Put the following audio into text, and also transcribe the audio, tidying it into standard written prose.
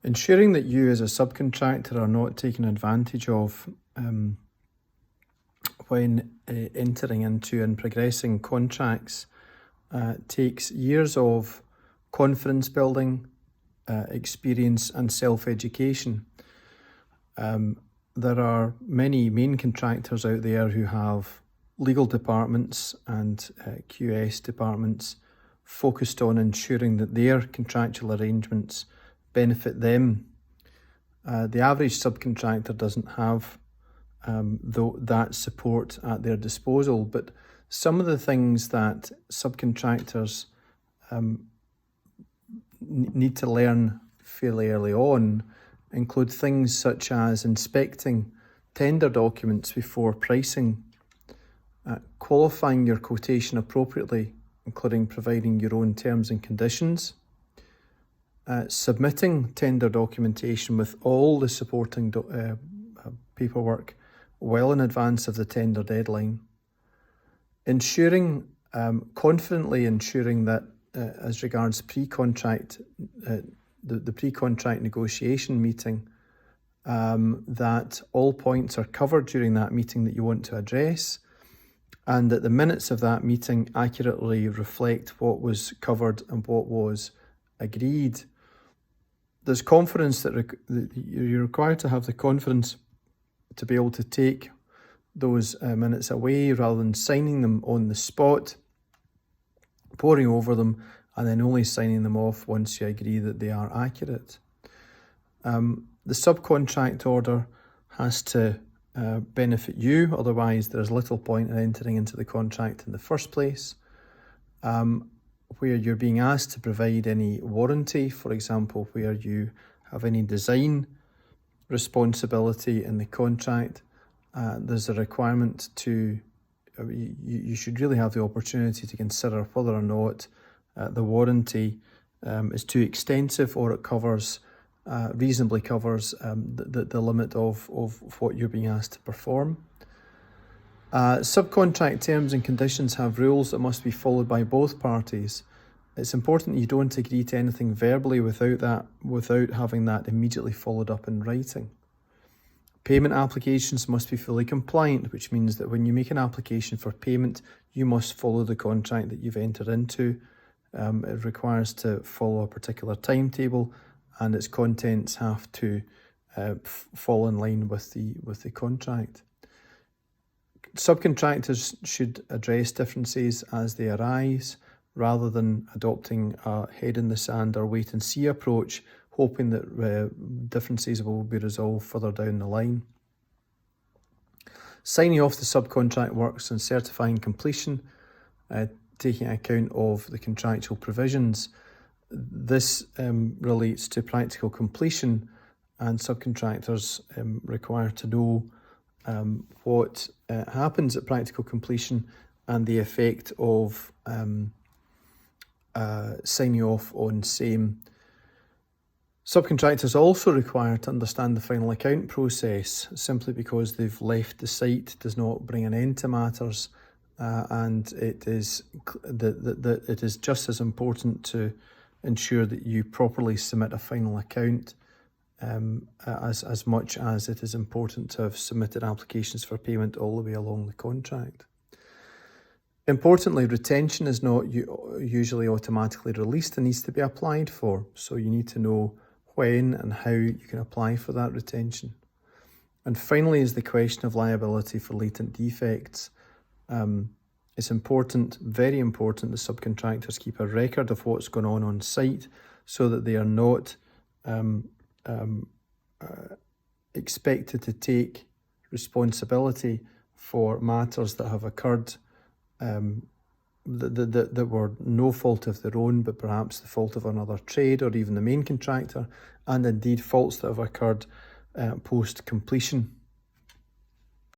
Ensuring that you as a subcontractor are not taken advantage of when entering into and progressing contracts takes years of confidence building, experience and self-education. There are many main contractors out there who have legal departments and QS departments focused on ensuring that their contractual arrangements benefit them. The average subcontractor doesn't have that support at their disposal, but some of the things that subcontractors need to learn fairly early on include things such as inspecting tender documents before pricing, qualifying your quotation appropriately, including providing your own terms and conditions, submitting tender documentation with all the supporting paperwork well in advance of the tender deadline, confidently ensuring that as regards pre-contract, the pre-contract negotiation meeting, that all points are covered during that meeting that you want to address, and that the minutes of that meeting accurately reflect what was covered and what was agreed. There's confidence that you're required to have the confidence to be able to take those minutes away rather than signing them on the spot, poring over them, and then only signing them off once you agree that they are accurate. The subcontract order has to benefit you, otherwise there's little point in entering into the contract in the first place. Where you're being asked to provide any warranty, for example, where you have any design responsibility in the contract, there's a requirement to, you should really have the opportunity to consider whether or not the warranty is too extensive or it covers, reasonably covers the limit of what you're being asked to perform. Subcontract terms and conditions have rules that must be followed by both parties. It's important that you don't agree to anything verbally without having that immediately followed up in writing. Payment applications must be fully compliant, which means that when you make an application for payment, you must follow the contract that you've entered into. It requires to follow a particular timetable, and its contents have to fall in line with the contract. Subcontractors should address differences as they arise, rather than adopting a head in the sand or wait and see approach, hoping that differences will be resolved further down the line. Signing off the subcontract works and certifying completion, taking account of the contractual provisions. This relates to practical completion, and subcontractors require to know what happens at practical completion and the effect of signing off on same. Subcontractors also require to understand the final account process. Simply because they've left the site does not bring an end to matters, and it is just as important to ensure that you properly submit a final account as much as it is important to have submitted applications for payment all the way along the contract. Importantly, retention is not usually automatically released and needs to be applied for, so you need to know when and how you can apply for that retention. And finally is the question of liability for latent defects. It's important, very important, that subcontractors keep a record of what's going on site so that they are not expected to take responsibility for matters that have occurred that were no fault of their own, but perhaps the fault of another trade or even the main contractor, and indeed faults that have occurred post-completion.